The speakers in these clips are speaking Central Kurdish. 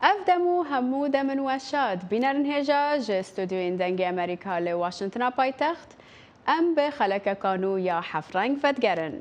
أفدمو همو دمن وشاد بینرن هجا جه استودیوین دنگ امریکا لواشنطن پایتخت ام به خلک کانو یا حفرنگ ودگرن.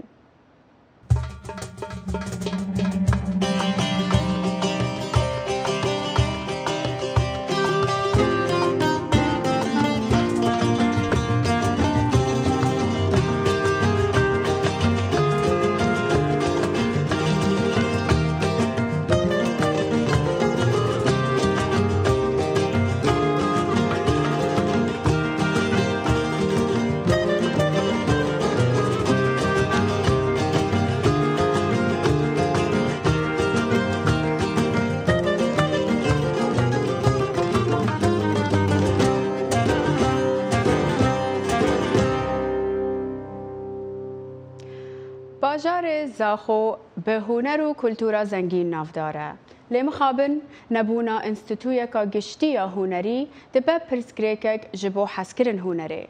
باجار زاخو به هنر و کلتورا زنگین ناف داره. لمخابن نبونا انستیتویا کا گشتی هنری دبه پرسکریکک جبو حسکرن هنره.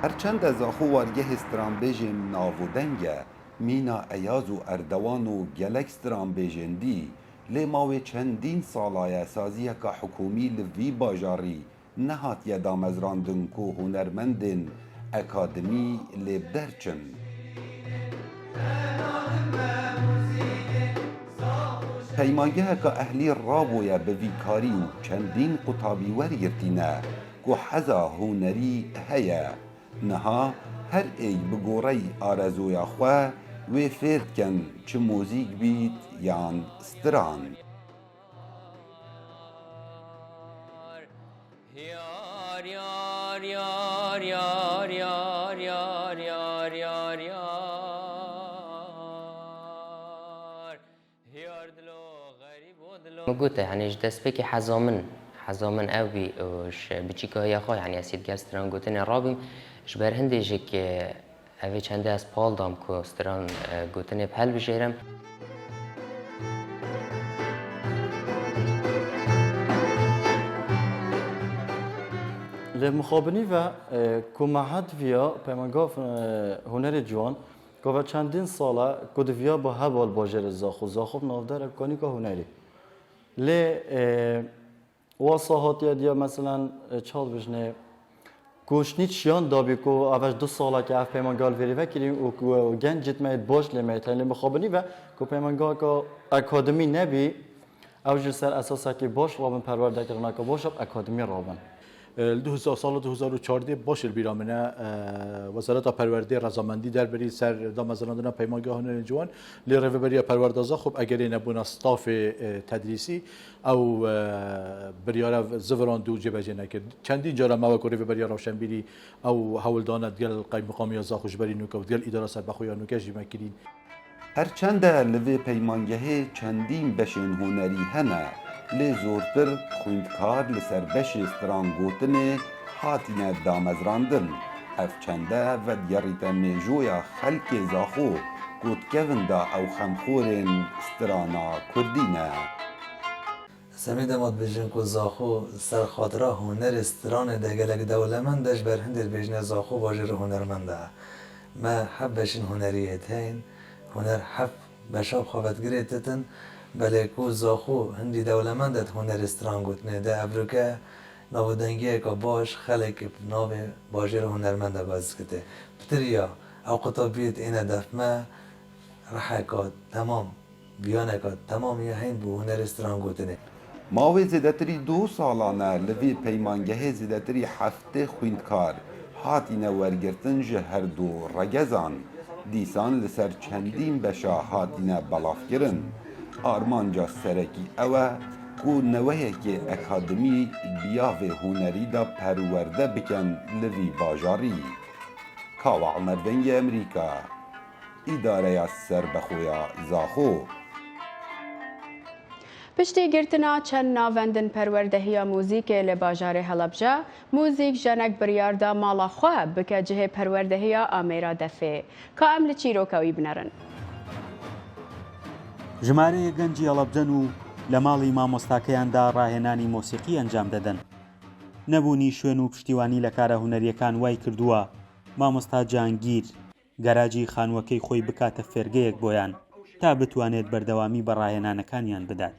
هرچند زاخو وارگه استرانبیجن ناودنگه مینا ایاز و اردوان و گلک استرانبیجندی لماوی چندین سالای سازیه که حکومی لوی باجاری نهات یدام از راندن که هنرمندن اکادمی لبدرچن. پیمانگه که اهلی رابویا به ویکاری و چندین قطابی ورگرتینه که حزا هنری هیا نها هر ای بگوری آرزویا خواه و فرد کن چه موزیک بیت یان ستران. یار یار یار یار یار یار یار یار یار مقولة يعني جدس بكي حزامن أو بي وش بتشيكا هي خا يعني أسيد جاستران قلتني رابم جبر هندي جك أبي چنده از پال دام کو ستران قلتني بحال بجيرم لمخابنی و کماهات ویا پیمانگاف هنر جوان که چندین ساله کدویا با هوال باجر زاخو نافدار کنی که هنری ل واسطات یا مثلا چال بجنه گوشنیت شیان دابی کو اولش 2 ساله که اف پیمانگال وری و کریم و گنج جتمایت باش لمیت لمخابنی و که پیمانگال که اکادمی نبی اوج سر اساسا که باش رابن پرورده کردن که باش اکادمی رابن 2000 سال 2014 باش البرامنه وزارت پرورده رضامندی در بری سر دامزراندن پیمانگاه هنر جوان لرو بری پروردازا خب اگر نبونا استاف تدریسی او بریار زوران دو جبهه نکرد چندین جاره ما کوری بری روشنبیری او حولدان دل قیم مقامی زاخوش بری نوکو دل اداره سر بخویا نوکش مکرین هرچند لوی پیمانگه چندین بشن هنری هنه لی زورتر خوندکار لسر بش استرانگوتنه هاتینه دامزراندن اف چنده و دیاریت میجویا خلک زاخو گوت کوندا او خمخورن استرانا کردینه سمید ماد بجن کو زاخو سر خاطره هنر استران دگلک دولمندش بر هندر بجن زاخو واجر هنرمنده ما حبشن هنریت هین هنر حب بشاب خوابت گریتتن بله کو زاخو هندی دولمندت هنر استران گوتنه ده افریقا نودنگی که باش خلک ناو باجر هنرمنده باز کته بتریا او قطابیت این دفمه رحکات تمام بیانکات تمام یه هین بو هنر استران گوتنه ماوی زیدتری 2 سالانه لوی پیمانگه زیدتری 7 خوندکار هاتینه ورگرتن جه هر دو رگزان دیسان لسر چندین بشا هاتینه بلاف گرن آرمانجا سرکی اوه کو نوه که اکادمی بیاوه هنری دا پرورده بکن لوی باجاری کاوال نردنگ امریکا اداره سر بخویا زاخو پشتی گرتنا چند ناوندن پروردهی موزیک لباجار هلبجا موزیک جنک بریاردا مالا خواه بکه جه پروردهی آمیرا دفه که عمل چیرو کوی بنرن ژمارەیە گەنجی هەڵەبجەن و لە ماڵی مامۆستاکەیاندا ڕاهێنانی مۆسیقی ئەنجام دەدەن. نەبوونی شوێن و پشتیوانی لە کارە هونەریەکان وای کردووە مامۆستا جانگیر گەراجی خانووەکەی خۆی بکاتە فێرگەیەک بۆیان تا بتوانێت بەردەوامی بە ڕاهێنانەکانیان بدات.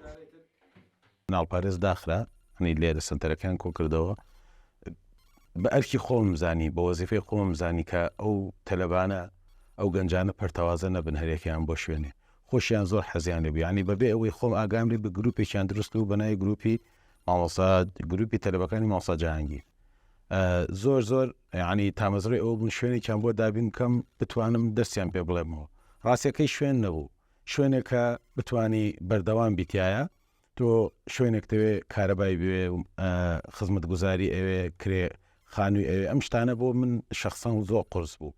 ناڵپارێز داخرا هەنی لێرە سنتەرەکان کۆ کردەوە بە ئەرکی خۆم زانی بە وەزیفەی خۆم زانی کە ئەو تەلەبانە ئەو گەنجانە پەرتەوازە نەبن هەرێکیان بۆ شوێنێ خۆشیان زۆر حەزیان لێبوو ینی بەبێ ئەوەی خۆم ئاگام لێ بە گروپێکیان دروست و بەنای گروپی مامۆستا گروپی تەلەبەکانی مامۆستا جاهانگیر زۆر ینی تامەزڕی ئەوە بوون شوێنێکیان بۆ دابین کەم بتوانم دەستیان پێ بڵێمەوە ڕاستیەکەی شوێن نەبوو شوێنێکە بتانی بەردەوام بیتایە تۆ شوێنێک دەوێ کارەبای بوێ خزمەت گوزاری ئەوێ کرێ خانووی ئەوێ ئەم شتانە بۆ من شخصان و زۆر قرس بوو.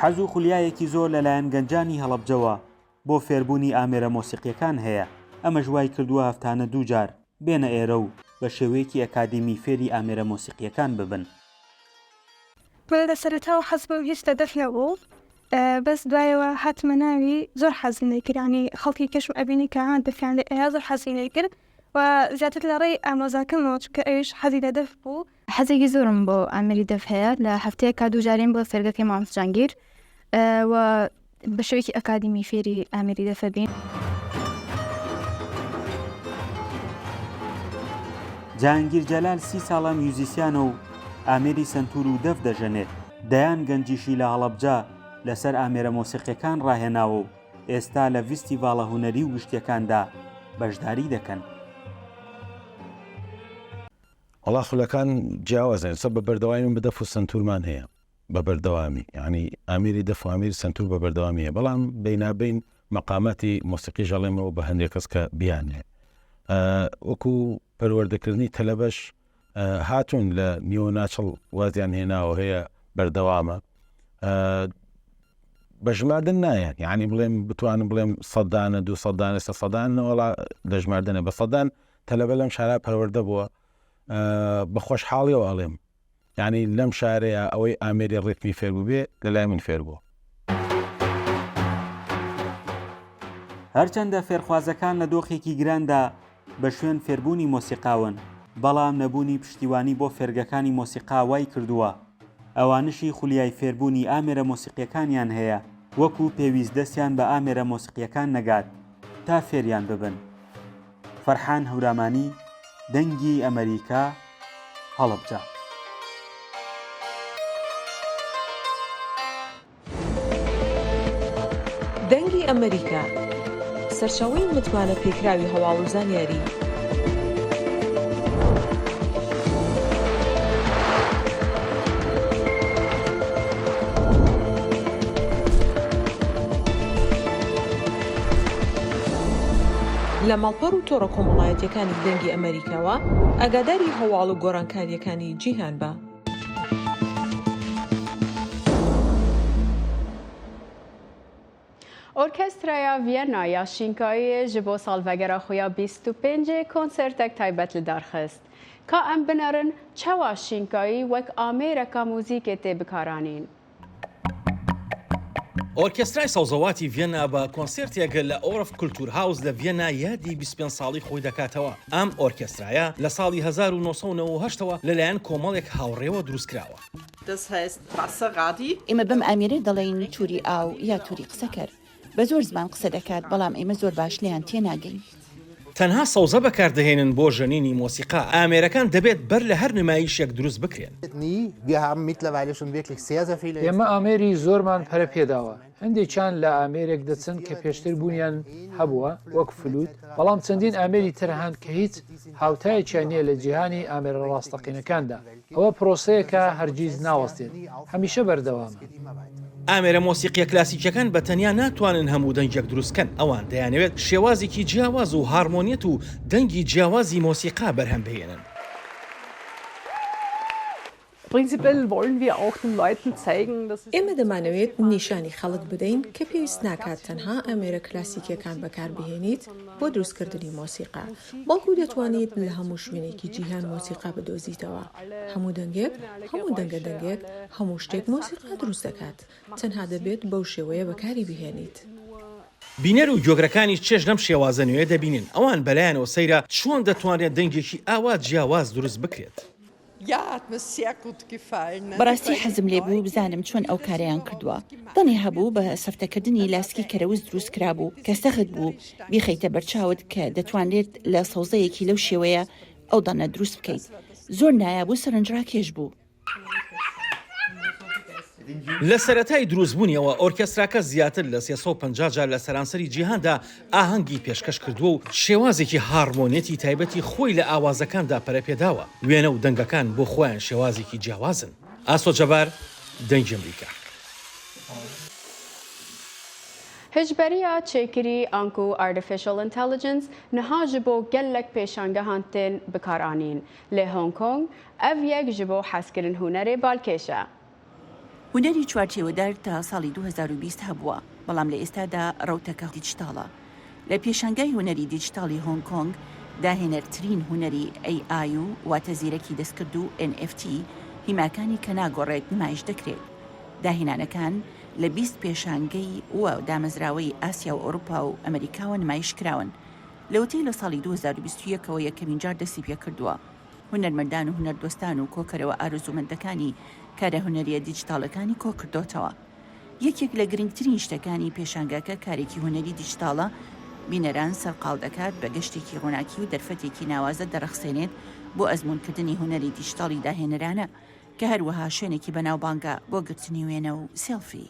حەز و خولیایەکی زۆر لەلایەن گەنجانی هەڵەبجەوە بۆ فێربوونی ئامێرە مۆسیقیەکان هەیە ئەمە ژوای کردووە هەفتانە دووجار بێنە ئێرە و بە شێوەیەکی ئەکادیمی فێری ئامێرە مۆسیقیەکان ببن. لە سەرەتاوە حەز بە هیچتە دەفنە بوو بەس دوایەوە هاتمە ناوی زۆر حەزینەی کردانی خەڵکی کەشم ئەبینی کە دەفیان لە ئەیا زۆر حەزینەی کرد و زیاتر لە ڕێی ئامۆزاکەمەوە چکە ئەویش حەزی لە دەف بوو. حەزێکی زۆرم بۆ ئامێری دەف هەیە لە هەفتەیەکە دووجارین بۆ فێرگەکەی مامۆستا جانگیر و بە شێوەیەکی ئەکادیمی فێری ئامێری دەفە بین. جاهانگیر جەلال 30 ساڵە میوزیسیانە و ئامێری سنتور و دەف دەژەنێت دەیان گەنجیشی لە هەڵەبجە لەسەر ئامێرە مۆسیقیەکان ڕاهێناوە و ئێستا لە ڤیستیڤاڵە هونەری و گشتیەکاندا بەشداری دەکەن. وڵا خولەکان جیاوازن سە بە بەردەوامی من بە دەف و سنتورمان هەیە بە بەردەوامی ینی ئامێری دەف و ئامێری سنتور بە بەردەوامی هەیە بەڵام بینابین مەقاماتی مۆسیقی ژەڵێمەوە بە هەندێک کەس کە بیانێ وەکو پەروەردەکردنی تەلەبەش هاتوون لە نیۆناچڵ وازیان هێناوە هەیە بەردەوامە بە ژماردن نایەن یعنی بڵێم بتوانم بڵێم 100دانە 200دانە 300دان وڵا لە ژماردنە بە 100دان تەلەبە لەم شارە پەروەردە بووە بە خۆشحاڵیەوە ئەڵێم یعنی لەم شارەیە ئەوەی ئامێری ڕێتمی فێربوو بێ لەلای من فێر بووە. هەرچەندە فێرخوازەکان لە دۆخێکی گراندا بە شوێن فێربوونی مۆسیقاون بەڵام نەبوونی پشتیوانی بۆ فێرگەکانی مۆسیقا وای کردووە ئەوانشی خولیای فێربوونی ئامێرە مۆسیقیەکانیان هەیە وەکو پێویست دەستیان بە ئامێرە مۆسیقیەکان نەگات تا فێریان ببن. فەرحان هەورامانی دەنگی ئەمریکا هەڵەبجە. دەنگی ئەمریکا سەرچاوەی متمانە پێکراوی هەواڵ و زانیاری لە ماڵپەڕ و تۆڕە کۆمەڵایەتیەکانی دەنگی ئەمریکاوە ئاگاداری هەواڵ و گۆڕانکاریەکانی جیهان بە. ئۆرکێسترaya ڤیەنایا شینکاییە ji bo salvegera xwe ya 25 konsertek taybet li darxist. Ka em binerin çawa şînkayî wek amêreka mûzîkê tê bikaranîn. ئۆرکێسترای سەوزەواتی ڤێنا بە کۆنسێرتێک لە ئۆرف کولتور هاوس لە ڤێنا یادی 25 ساڵی خۆی دەکاتەوە. ئەم ئۆرکێسترایە لە ساڵی 1998ەوە لەلایەن کۆمەڵێک هاوڕێوە دروستکراوە. ئێمە بەم ئامێرە دەڵێن تووری ئاو یا تووری قسەکرد. بە زۆر زمان قسە دەکات بەڵام ئێمە زۆر باش لیان تێناگەین. تەنها سەوزە بەکاردەهێنن بۆ ژەنینی مۆسیقا ئامێرەکان دەبێت بەر لە هەر نمایشێک دروست بکرێن. ئێمە ئامێری زۆرمان پەرە پێداوە. هەندێکیان لە ئامێرێک دەچن کە پێشتر بوونیان هەبووە وەک فلوت بەڵام چەندین ئامێری تر هەند کە هیچ هاوتایەکیان نییە لە جیهانی ئامێرە ڕاستەقینەکاندا. ئەوە پرۆسەیەکە هەرگیز ناوەستێت هەمیشە بەردەوامە. ئامێرە مۆسیقیە کلاسیکەکان بە تەنیا ناتوانن هەموو دەنگێک دروستکەن ئەوان دەیانەوێت شێوازێکی جیاواز و هارمۆنیەت و دەنگی جیاوازی مۆسیقا بەرهەم بهێنن. ئێمە دەمانەوێت نیشانی خەڵک بدەین کە پێویست ناکات تەنها ئەمێرە کلاسیکەکان بەکاربهێنیت بۆ دروستکردنی مۆسیقا بەڵکو دەتوانیت لە هەموو شوێنێکی جیهان مۆسیقا بدۆزیتەوە. هەموو دەنگێک هەموو دەنگێک هەموو شتێک مۆسیقا دروست دەکات تەنها دەبێت بەو شێوەیە بەکاری بهێنیت. بینەر و گۆگرەکانی چێژ لەم شێوازە نوێ دەبینن ئەوان بەلایەنەوە سەیرە چۆن دەتوانێت دەنگێکی ئاوا جیاواز دروست بکرێت. بەڕاستی حەزم لێبوو بزانم چۆن ئەو کاریان کردووە. دڵنی هەبوو بە سەفتەکردنی لاسکی کەرەوز دروست کرابوو کە سەخت بوو بیخەیتە بەرچاوت کە دەتوانێت لە سەوزەیەکی لەو شێوەیە ئەو دانە دروست بکەیت. زۆر نایابوو سەرنجڕاکێش بوو. لە سەرەتای دروستبوونیەوە ئۆرکێستراکە زیاتر لە 350 جار لە سەرانسەری جیهاندا ئاهەنگی پێشکەش کردووە و شێوازێکی هارمۆنێتی تایبەتی خۆی لە ئاوازەکاندا پەرەپێداوە. وێنە و دەنگەکان بۆ خۆیان شێوازێکی جیاوازن. ئاسۆ جەبار، دەنگی ئەمریکا. هجبریە چێکری ئەنکو ئارتفیشل ئینتەلیجنس نەها ji بۆ gelek pêşangehan tên bikaranîn. Lê Hong Kong ev yek ji bo hezkirin hunerê balkêş e. هونەری چوارچێوەدار تا ساڵی 2020 هەبووە، بەڵام لە ئێستادا ڕەوتەکە دیجیتاڵە. لە پێشانگای هونەری دیجیتاڵی هۆنگ کۆنگ داهێنەرترین هونەری AI و واتە زیرەکی دەستکرد و NFT هیماکانی کە ناگۆڕێت نمایش دەکرێت. داهێنانەکان لە 20 پێشانگەی و دامەزراوەی ئاسیا و ئەوروپا و ئەمریکاوە نمایش کراون. لەوتەی لە ساڵی 2021ەوە یەکەمین جار دەستی پێ کردووە. هونەرمەندان و هونەردۆستان و کۆکەرەوە ئارزومەندەکانی کارە هونەریە دیجیتاڵەکانی کۆکردۆتەوە. یەکێک لە گرنگترین شتەکانی پێشانگاکە کارێکی هونەری دیجیتاڵە بینەران سەرقاڵ دەکات بە گەشتێکی ڕووناکی و دەرفەتێکی ناوازە دەرەخسێنێت بۆ ئەزمونکردنی هونەری دیجیتاڵی داهێنەرانە کە هەروەها شوێنێکی بەناوبانگە بۆ گرتنی وێنە و سێلفی.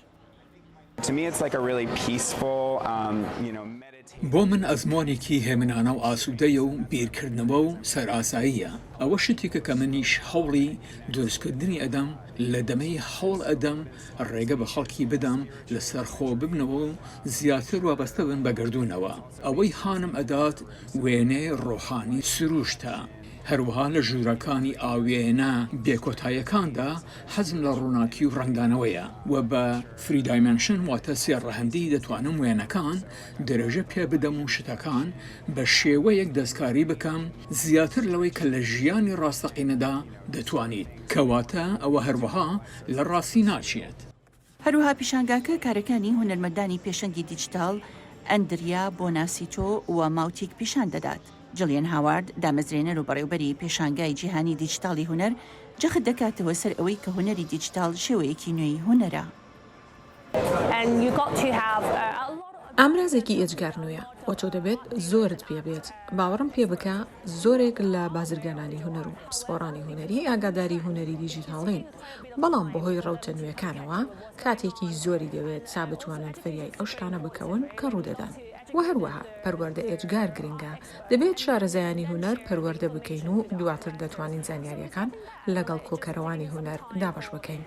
بۆ من ئەزمۆنێکی هێمنانە و ئاسوودەیە و بیرکردنەوە و سەرئاساییە. ئەوە شتێکە کە منیش هەوڵی دروستکردنی ئەدەم لە دەمەی هەوڵ ئەدەم ڕێگە بە خەڵکی بدەم لەسەر خۆ ببنەوە و زیاتر وابەستە بن بە گردوونەوە. ئەوەی هانم ئەدات وێنەی ڕۆحانی سروشتە. هەروەها لە ژوورەکانی ئاوێنە بێکۆتاییەکاندا حەزم لە ڕووناکی و ڕنگدانەوەیە و بە فری دایمەنشن واتە سێڕەهەندی دەتوانم وێنەکان دەرەژە پێ بدەم و شتەکان بە شێوەیەک دەستکاری بکەم زیاتر لەوەی کە لە ژیانی ڕاستەقینەدا دەتوانیت کەواتە ئەوە هەروەها لە ڕاستی ناچێت. هەروەها پیشانگاکە کارەکانی هونەرمەندانی پێشەنگی دیجیتال ئەندریا بۆناسیتۆ و ماوتیک پیشان دەدات. جڵیان هاوارد دامەزرێنەر و بەڕێوبەری پێشانگای جیهانی دیجیتاڵی هونەر جەخت دەکاتەوە سەر ئەوەی کە هونەری دیجیتال شێوەیەکی نوێی هونەرە. ئامرازێکی ئێجگار نوێیە بۆچۆ دەبێت زۆرت پێ بێت. باوەڕم پێ بکە زۆرێک لە بازرگانانی هونەر و پسپۆڕانی هونەری ئاگاداری هونەری دیجیتاڵین، بەڵام بەهۆی ڕەوتە نوێەکانەوە کاتێکی زۆری دەوێت تا بتوانن فریای ئەو شتانە بکەون کە ڕوودەدان. و هەروەها پەروەردە ئێجگار گرنگە دەبێت شارەزایانی هونەر پەروەردە بکەین و دواتر دەتوانین زانیاریەکان لەگەڵ کۆکەرەوانی هونەر دابەش بکەین.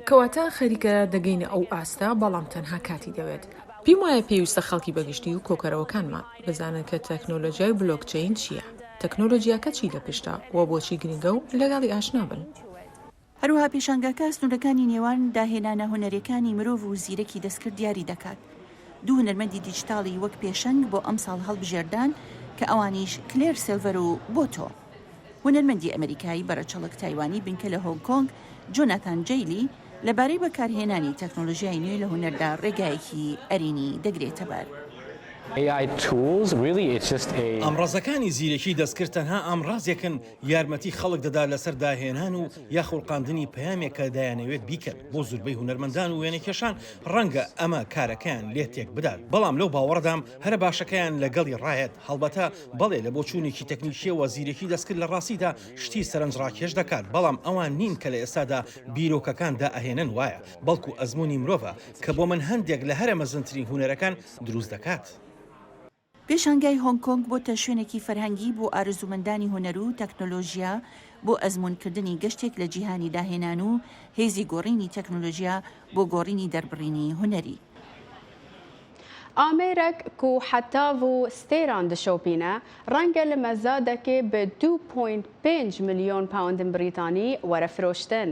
کەواتە خەریکە دەگەینە ئەو ئاستا بەڵام تەنها کاتی دەوێت. پێم وایە پێویستە خەڵکی بەگشتی و کۆکەرەوەکانمان بزانن کە تەکنۆلۆژیای بلۆکچین چییە، تەکنۆلۆژیاکە چی لە پشتە و بۆچی گرنگە و لەگەڵی ئاشنا بن. هەروەها پێشانگاکە سنوورەکانی نێوان داهێنانە هونەرەکانی مرۆڤ و زیرەکی دەستکرد دیاری دەکات. دوو هونەرمەندی دیجیتاڵی وەک پێشەنگ بۆ ئەم ساڵ هەڵبژێردان کە ئەوانیش کلێر سیلڤەر و بۆتۆ. هونەرمەندی ئەمریکایی بەرەچەڵک تایوانی بنکە لە هۆنگ کۆنگ جۆناتان جەیلی لەبارەی بەکارهێنانی تەکنۆلۆژیای نوێ لە هونەردا ڕێگایەکی ئەرینی دەگرێتە بەر. ئەمڕازەکانی زیرەکی دەستکرد تەنها ئامڕازێکن یارمەتی خەڵک دەدا لەسەر داهێنان و یاخۆڵقاندنی پەیامێک کە دایانەوێت بیکەن بۆ زۆربەی هونەرمەندان و وێنەکێشان ڕەنگە ئەمە کارەکەیان لێ تێک بدات، بەڵام لەو باوەڕدام هەرە باشەکەیان لەگەڵی ڕایەت هەڵبەتە بەڵێ لە بۆچوونێکی تەکنیکیەوە زیرەکی دەستکرد لە ڕاستیدا شتی سەرنجڕاکێش دەکات، بەڵام ئەوان نین کە لە ئێستادا بیرۆکەکاندا ئەهێنن وایە بەڵکو ئەزمموی مرۆڤە کە بۆ من هەندێک لە هەرە مەزنترین هونەرەکان دروست دەکات. پێشانگای هۆنگ کۆنگ بۆتە شوێنێکی فەرهەنگی بۆ ئارزومەندانی هونەر و تەکنۆلۆژیا بۆ ئەزمونکردنی گەشتێک لە جیهانی داهێنان و هێزی گۆڕینی تەکنۆلۆژیا بۆ گۆڕینی دەربڕینی هونەری. ئامێرێک کو حەتاڤ و ستێران دشۆپینە ڕەنگە لە مەزادەکێ بە 2.5 ملیۆن پاوندن بریتانی وەرەفرۆشتن.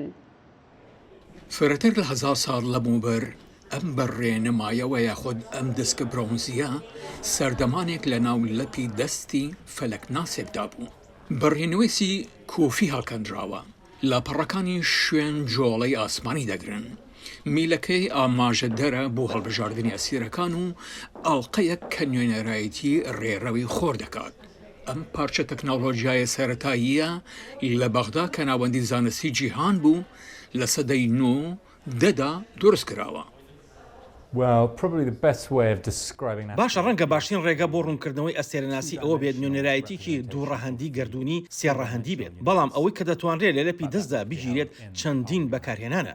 فرەتر لە 1000 ساڵ لەبووبەر ئەم بەڕێنەمایەوە یاخود ئەم دەستکە برۆنزیە سەردەمانێک لە ناو لەپی دەستی فەلەک ناسێکدا بوو. بەڕێنوێسی کۆفی هاکەندراوە لاپەڕەکانی شوێن جۆڵەی ئاسمانی دەگرن. میلەکەی ئاماژە دەرە بۆ هەڵبژاردننی ئەسیرەکان و ئەڵلقەیەک کە نوێنەرایەتی ڕێڕەوی خۆر دەکات. ئەم پارچە تەکنۆلۆژیایە سەرەتاییە لە بەغدا کە ناوەندی زانستی جیهان بوو لە سەدەی 9 دەدا دروست کراوە. باشە ڕەنگە باشترین ڕێگە بۆ ڕوونکردنەوەی ئەستێرەناسی ئەوە بێت نوێنەرایەتێکی دووڕەهەندی گردردونی سێڕەهەندی بێت، بەڵام ئەوەی کە دەتوانرێت لە لەپی دەستدا بگیرێت چەندین بەکارهێنانە.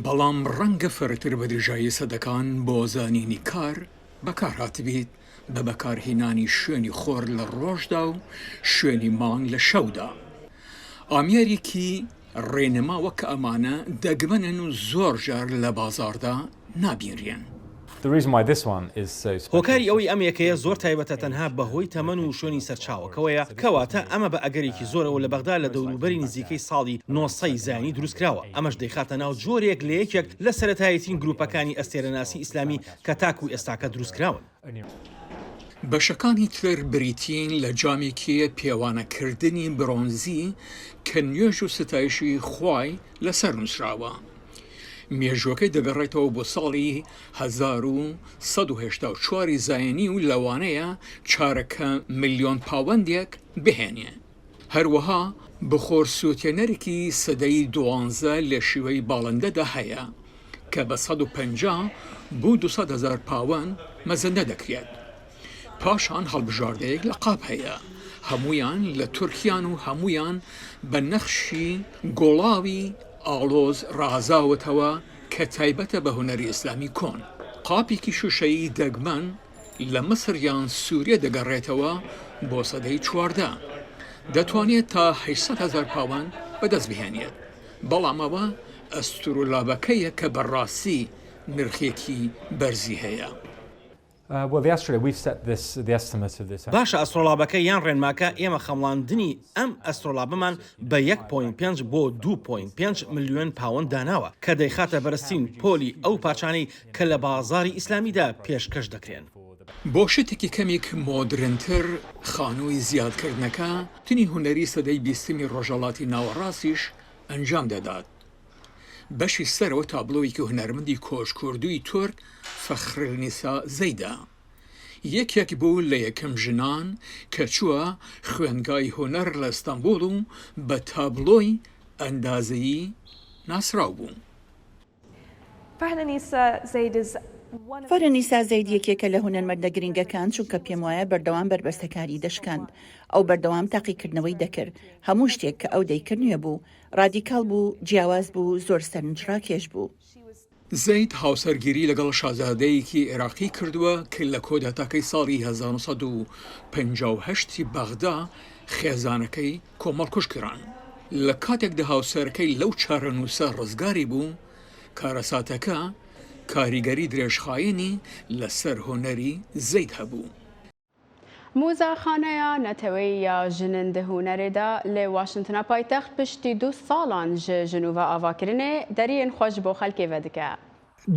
بەڵام ڕەنگە فەرتر بە درێژایی سەدەکان بۆ زانینی کار بەکارهاتبێت بە بەکارهێنانی شوێنی خۆر لە ڕۆژدا و شوێنی مانگ لە شەودا. ئامیارێکی ڕێنەما وەکە ئەمانە دەگمەنن و زۆر جار لە بازاردا نابینرێن. هۆکاری ئەوەی ئەم یەکەیە زۆر تایبەتە تەنها بەهۆی تەمەن و شوێنی سەرچاوەکەوەیە کەواتە ئەمە بە ئەگەرێکی زۆرەوە لە بەغدا لە دەوروبەری نزیکەی ساڵی 900 زانی دروستکراوە. ئەمەش دەیخاتە ناو جۆرێک لە یەکێک لە سەرەتایەترین گروپەکانی ئەستێرەناسی ئیسلامی کە تاکو و ئێستاکە دروستکراون. بەشەکانی تر بریتین لە جامێکی پێوانەکردنی برۆنزی کە نوێژ و ستایشی خوای لەسەر نووسراوە. مێژوەکەی دەگەڕێتەوە بۆ ساڵی 1984 زایانی و لەوانەیە چارەکە ملیۆن پاوەندێک بهێنێ. هەروەها بخۆر سوتێنەرێکی سەدەی 12 لە شیوەی باڵندەدا هەیە کە بە 150 بۆ 200,000 پاوەند مەزەندە دەکرێت. پاشان هەڵبژاردەیەک لە قاپ هەیە، هەمویان لە تورکیان و هەمویان بە نەخشی گۆڵاوی ئاڵۆز ڕازاوەتەوە کە تایبەتە بە هونەری ئیسلامی کۆن. قاپێکی شوشەیی دەگمەن لە مەسر یان سووریە دەگەڕێتەوە بۆ سەدەی 14 دەتوانێت تا 800,000 پاوەند بەدەست بهێنێت. بەڵام ئەوە ئەستورولابەکەیە کە بەڕاستی نرخێکی بەرزی هەیە. باشە ئەسترۆلابەکە یان ڕێنماکە ئێمە خەمڵاندنی ئەم ئەسترۆلابەمان بە 1.5 بۆ 2.5 ملیۆن پاوەند داناوە کە دەیخاتە بەرزترین پۆلی ئەو پاچانەی کە لە بازاری ئیسلامیدا پێشکەش دەکرێن. بۆ شتێکی کەمێک مۆدرنتر خانووی زیادکردنەکە تنی هونەری سەدەی 20می ڕۆژەڵاتی ناوەڕاستیش ئەنجام دەدات. بەشی سەرەوە تابلۆیەکی هونەرمەندی کۆشکوردووی تورک فەخرنیسا زەیدا. یەکێک بوو لە یەکەم ژنان کە چووە خوێنگای هونەر لە ئەستەمبوڵ و بە تابلۆی ئەندازەیی ناسراو بوو. فەرەنیسا زەید یەکێکە لە هونەرمەندە گرنگەکان چونکە پێم وایە بەردەوام بربەستەکاری دەشکاند. ئەو بەردەوام تاقیکردنەوەی دەکرد. هەموو شتێک کە ئەو دەیکرد نوێ بوو، ڕادیکال بوو، جیاواز بوو، زۆر سەرنجڕاکێش بوو. زەید هاوسەرگیری لەگەڵ شازادەیەکی عێراقی کردووە کە لە کۆدەتاکەی ساڵی 1958 بەغدا خێزانەکەی کۆمەڵکوش کران. لە کاتێکدا هاوسەرەکەی لەو چارەنووسە ڕزگاری بوو، کارەساتەکە کاریگەری درێژخایەنی لەسەر هۆنەری زەید هەبوو. موزەخانەیە نەتەوەی یا ژنندە هونەرێدا لێ واشنتنە پایتەخت پشتی 2 ساڵان ji ژنوڤە ئاواکردنê deriyên xweş بۆ xelkê vedike.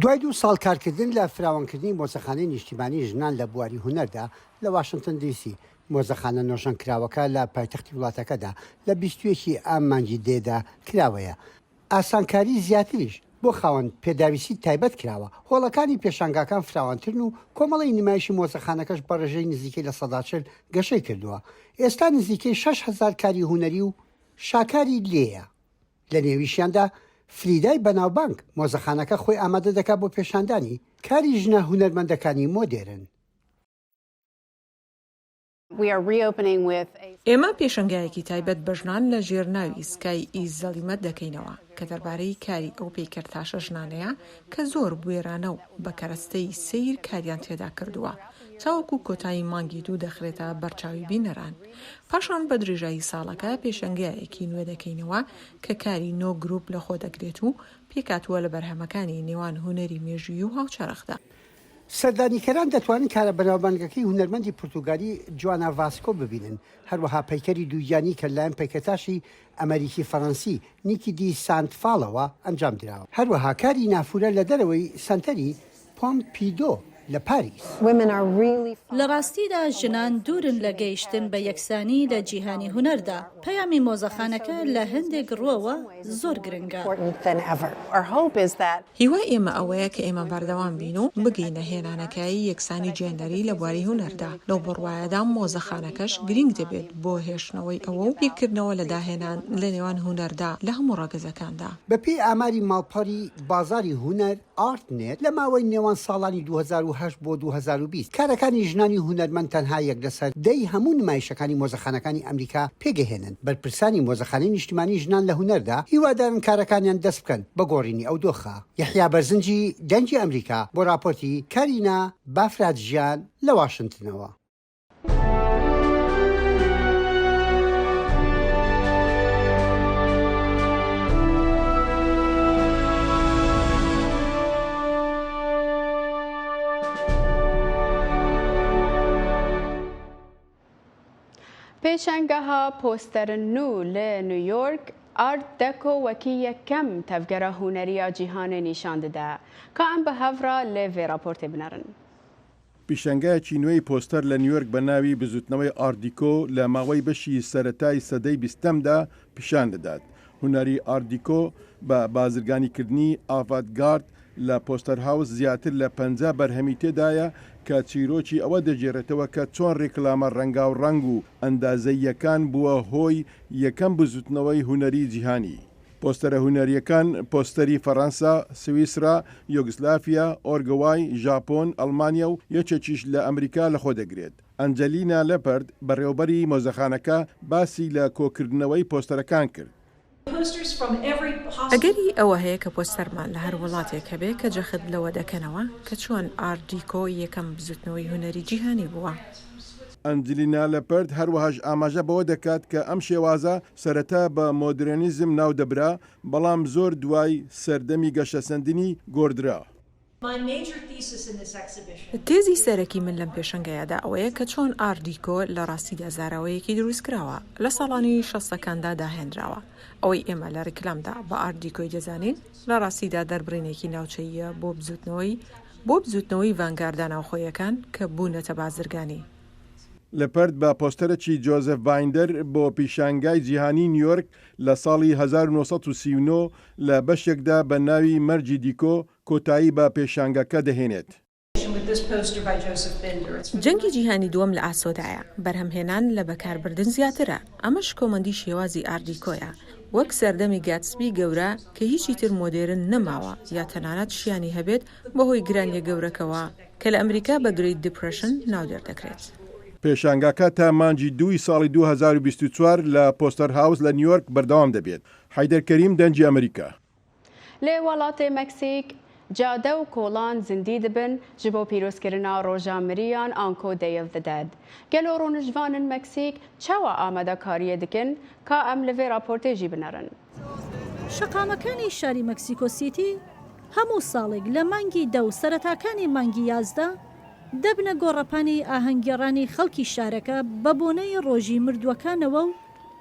دوای 2 ساڵ کارکردن لە فراوانکردنی مۆزەخانەی نیشتیمانی ژنان لە بواری هونەردا لە واشنتن دیسی، مۆزەخانە نۆژەنکراوەکە لە پایتەختی وڵاتەکەدا لە 21 ئام مانگی دێدا کراوەیە. ئاسانکاری زیاتریش بۆ خاوەن پێداویستی تایبەت کراوە. هۆڵەکانی پێشانگاکان فراوانترن و کۆمەڵی نمایشی مۆزەخانەکەش بە ڕێژەی نزیکەی لە 140 گەشەی کردووە. ئێستا نزیکەی 6,000 کاری هونەری و شاکاری لێیە. لە نێویشیاندا فریدای بەناوبانگ مۆزەخانەکە خۆی ئامادە دەکات بۆ پێشاندانی کاری ژنە هونەرمەندەکانی مۆدێرن. ئێمە پێشنگایەکی تایبەت بە ژنان لە ژێرناوی سکای ئیزەلیمەت دەکەینەوە کە دەربارەی کاری ئەو پێکردتاشە ژنانەیە کە زۆر بوێرانە و بە کەرەستەی سیر کاریان تێدا کردووە تاوەکو کۆتایی مانگی 2 دەخرێتە بەرچاوی بینەران. پاشان بە درێژایی ساڵەکە پێشنگایەکی نوێ دەکەینەوە کە کاری 9 گروپ لە خۆ دەگرێت و پێکاتووە لە بەرهەمەکانی نێوان هونەری مێژویی و هاوچەرخدا. سەردانیکەران دەتوانن کارە بەناوبانگەکەی هونەرمەندی پورتوگالی جوانا ڤاسکۆ ببینن، هەروەها پەیکەری دووگیانی کە لایەن پەیکەتاشی ئەمریکی فەڕەنسی نیکی دی سانتفاڵەوە ئەنجام درراوە. هەروەها کاری نافورە لە دەرەوەی سنتەری پۆمپیدۆ لە پاریس. لە ڕاستیدا ژنان دوورن لە گەیشتن بە یەکسانی لە جیهانی هونەردا. پەیامی مۆزەخانەکە لە هەندێک ڕۆوە زۆر گرنگە. هیوای ئێمە ئەوەیە کە ئێمە بەردەوام بین و بگەینە هێنانەکەی یەکسانی جێندەری لە بواری هونەردا. لەو بڕوایەدا مۆزەخانەکەش گرنگ دەبێت بۆ هێشتنەوەی ئەوە و بیرکردنەوە لە داهێنان لە نێوان هونەردا لە هەموو ڕاگەزەکاندا. بەپێی ئاماری ماڵپەڕی بازاری هونەر ئارتنێت لە ماوەی نێوان ساڵانی 2008 بۆ 2020 کارەکانی ژنانی هونەرمەند تەنها یەک لەسەر دەی هەموو نمایشەکانی مۆزەخانەکانی ئەمریکا پێگەهێنن. بەرپرسانی مۆزەخانەی نیشتیمانی ژنان لە هونەردا هیوادارن کارەکانیان دەست بکەن بە گۆڕینی ئەو دۆخە. یەحیا بەرزنجی دەنجی ئەمریکا بۆ راپۆرتی کارینا بافرادژیان لە واشنگتنەوە. پێشەنگەها پۆستەرن نو لە نیویۆرک ئارت دەکۆ وەکی یەکەم تەڤگەرە هونەریە جیهانێ نیشان دەدا کە ئەم بە هەڤرا لێ vê راپۆرتێ بنەرن. پیشەنگایەکی نوێی پۆستەر لە نیویۆرک بە ناوی بزوتنەوەی ئاردیکۆ لە ماوەی بەشی سەرەتای سەدەی 20دا پیشان دەدات. هونەری ئاردیکۆ بە بازرگانیکردنی ئاڤانگارد لە پۆستەر هاوس زیاتر لە 50 بەرهەمی تێدایە کە چیرۆکی ئەوە دەجێڕێتەوە کە چۆن ڕێکلامە ڕەنگاو ڕەنگ و ئەندازەیەکان بووە هۆی یەکەم بزوتنەوەی هونەری جیهانی. پۆستەرە هونەریەکان پۆستەری فەڕەنسا، سویسرا، یۆگسلافیا، ئۆرگوای، ژاپۆن، ئەڵمانیا و یەکێکیش لە ئەمریکا لەخۆ دەگرێت. ئەنجەلینا لەپەرد بەڕێوەبەری مۆزەخانەکە باسی لە کۆکردنەوەی پۆستەرەکان کرد. ئەگەری ئەوە هەیە کە پۆستەرمان لە هەر وڵاتێک هەبێ کە جەخت لەوە دەکەنەوە کە چۆن ئاردیکۆ یەکەم بزوتنەوەی هونەری جیهانی بووە. ئەنجلینا لەپەرد هەروەهاش ئاماژە بەوە دەکات کە ئەم شێوازە سەرەتا بە مۆدرنیزم ناو دەبرا بەڵام زۆر دوای سەردەمی گەشەسەندنی گۆڕدرا. تێزی سەرەکی من لەم پێشەنگەیەدا ئەوەیە کە چۆن ئاردیکۆ لە ڕاستیدا زاراوەیەکی دروستکراوە لە ساڵانی 60ەکاندا داهێنراوە. ئەوەی ئێمە لە ڕێکلامدا بە ئاردیکۆی دەزانین لە ڕاستیدا دەربڕینێکی ناوچەیە بۆ بزوتنەوەی ڤانگاردە ناوخۆیەکان کە بوونەتە بازرگانی. لەپەرد بە پۆستەرێکی جۆزف باینڈەر بۆ پیشانگای جیهانی نیویۆرک لە ساڵی 1939 لە بەشێکدا بە ناوی مەرجی دیکۆ کۆتایی بە پێشانگەکە دەهێنێت. جەنگی جیهانی دووەم لە ئاسۆدایە بەرهەمهێنان لە بەکاربردن زیاترە. ئەمەش کۆمەندی شێوازی ئاردیکۆیە وەک سەردەمی گاتسبی گەورە کە هیچی تر مۆدێرن نەماوە یا تەنانەت شیانی هەبێت بەهۆی گرانیە گەورەکەوە کە لە ئەمریکا بە گریت دیپڕشن ناودێردەکرێت. پێشانگاکە تا مانجی 2 ساڵی 2024 لە پۆستەر هاوس لە نیویۆرک بەردەوام دەبێت. حیدەر کەریم دەنجی ئەمریکا. لێ وڵاتی مەکسیک جادە و کۆڵان زیندی دەبن ji bo pîrozkirina roja miriyan an kodeyê dided. Gelo rûnijvanên Meksîk çawa amadekariyê dikin ka em li vê raportê jî binerin. شەقامەکانی شاری مەکسیکۆ سیتی هەموو ساڵێک لە مانگی دە و سەرەتاکانی مانگی 11 دەبنە گۆڕەپانی ئاهەنگگێڕانی خەڵکی شارەکە بە بۆنەی ڕۆژی مردووەکانەوە و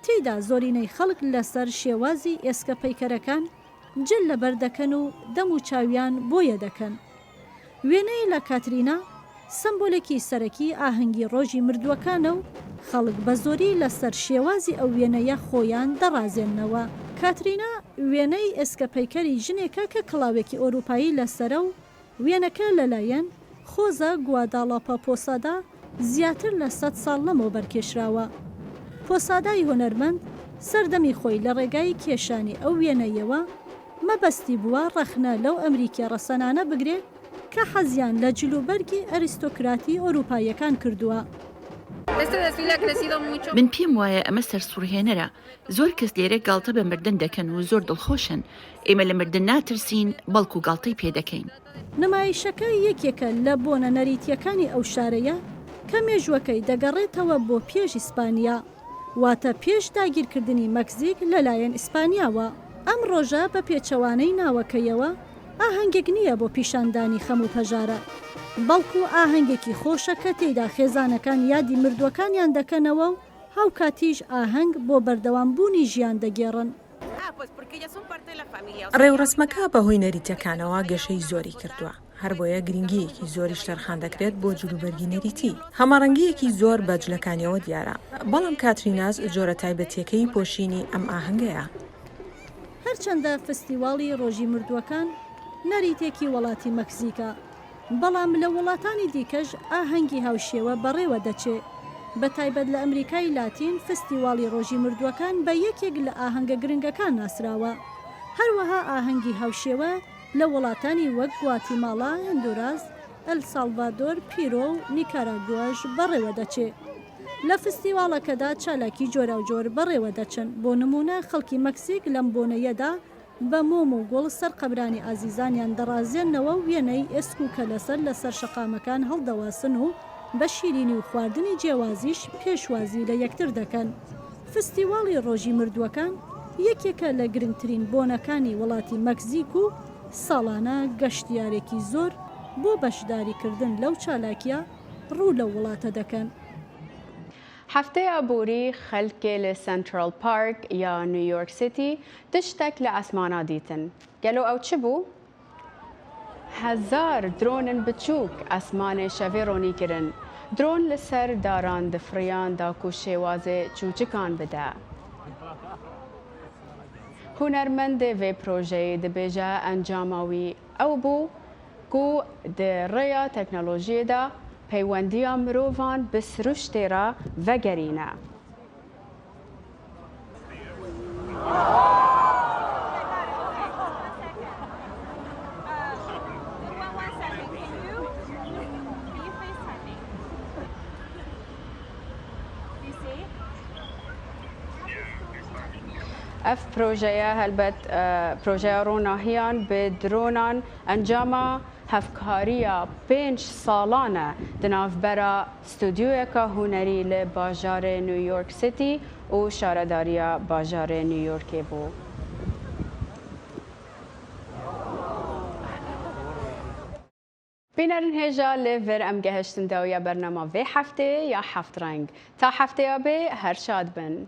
تێیدا زۆرینەی خەڵک لەسەر شێوازی ئێسکە پەیکەرەکان جل لەبەر دەکەن و دەم و چاویان بۆیە دەکەن. وێنەی لە کاترینا سمبۆلێکی سەرەکی ئاهەنگی ڕۆژی مردووەکانە و خەڵک بە زۆری لەسەر شێوازی ئەو وێنەیە خۆیان دەڕازێننەوە. کاترینا وێنەی ئێسکە پەیکەری ژنێکە کە کڵاوێکی ئۆروپایی لەسەرە و وێنەکە لەلایەن خۆزە گواداڵاپا پۆسادا زیاتر لە 100 ساڵ لەمەوە بەرکێشراوە. پۆسادای هۆنەرمەند سەردەمی خۆی لە ڕێگای کێشانی ئەو وێنەیەوە مەبەستی بووە ڕەخنە لەو ئەمریکی ڕەسەنانە بگرێت کە حەزیان لە جلوبەرگی ئەریستۆکراتی ئۆروپایەکان کردووە. من پێم وایە ئەمە سەرسوڕهێنەرە. زۆر کەس لێرە گاڵتە بە مردن دەکەن و زۆر دڵخۆشن. ئێمە لە مردن ناترسین بەڵکو گاڵتەی پێ دەکەین. نمایشەکە یەکێکە لە بۆنە نەریتیەکانی ئەو شارەیە کە مێژوەکەی دەگەڕێتەوە بۆ پێش ئیسپانیا واتە پێش داگیرکردنی مەکزیک لەلایەن ئیسپانیاوە. ئەم ڕۆژە بە پێچەوانەی ناوەکەیەوە ئاهەنگێک نییە بۆ پیشاندانی خەم و پەژارە بەڵکو ئاهەنگێکی خۆشە کە تێیدا خێزانەکان یادی مردووەکانیان دەکەنەوە و هاوکاتیش ئاهەنگ بۆ بەردەوامبوونی ژیان دەگێڕن. ڕێوڕسمەکە بەهۆی نەریتەکانەوە گەشەی زۆری کردووە. هەر بۆیە گرنگیەکی زۆریش تەرخان دەکرێت بۆ جلوبەرگی نەریتی. هەمەڕەنگیەکی زۆر بە جلەکانیەوە دیارە. بەڵام کاتریناز جۆرە تایبەتیەکەی پۆشینی ئەم ئاهەنگەیە. هەرچەندە فستیواڵی ڕۆژی مردووەکان نەریتێکی وڵاتی مەکزیکە، بەڵام لە وڵاتانی دیکەش ئاهەنگی هاوشێوە بەڕێوە دەچێت. بە تایبەت لە ئەمریکای لاتین فستیواڵی ڕۆژی مردووەکان بە یەکێک لە ئاهەنگە گرنگەکان ناسراوە. هەروەها ئاهەنگی هاوشێوە لە وڵاتانی وەک گواتیماڵا، هەندوراس، ئەلساڵڤادۆر، پیرۆ و نیکاراگوواش بەڕێوە دەچێت. لە فستیواڵەکەدا چالاکی جۆرا و جۆر بەڕێوە دەچن. بۆ نمونە خەڵکی مەکسیک لەم بۆنەیەدا بە مۆم و گوڵ سەر قەبرانی ئازیزانیان دەڕازێنەوە و وێنەی ئێسکوکە لەسەر شەقامەکان هەڵدەواسن و بە شیرینی و خواردنی جیاوازیش پێشوازی لە یەکتر دەکەن. فستیواڵی ڕۆژی مردووەکان یەکێکە لە گرنگترین بۆنەکانی وڵاتی مەکزیک و ساڵانە گەشتیارێکی زۆر بۆ بەشداریکردن لەو چالاکیە ڕوو لە وڵاتە دەکەن. هەفتەیە بوری خەلکێ لە سنترال پارک یا نیویۆرک سیتی تشتێک لە ئەسمانە دیتن. گەلو ئەو چ بوو؟ 1000 درۆنن بچووک ئەسمانێ شەوێ ڕۆنیکردن. درۆن لەسەر داران دفریان داکو شێوازێ چوچکان بدە. هونەرمەندێ vê projeyê dibêje encama wî ew bû ku di rêya teknolojiyê de peywendiya mirovan bi siruştê re vegerîne. اف پروژه هلبت پروژه روناهیان به درونان انجام هفکاریا 5 سالانه دنافبرا استودیوی که هنری لباجار نیویورک سیتی و شارداریا باجار نیویورک بود. بینرن هجا لور ام گهشتن دویا برنامه و هفته یا هفت رنگ تا هفته یا به هر شاد بن.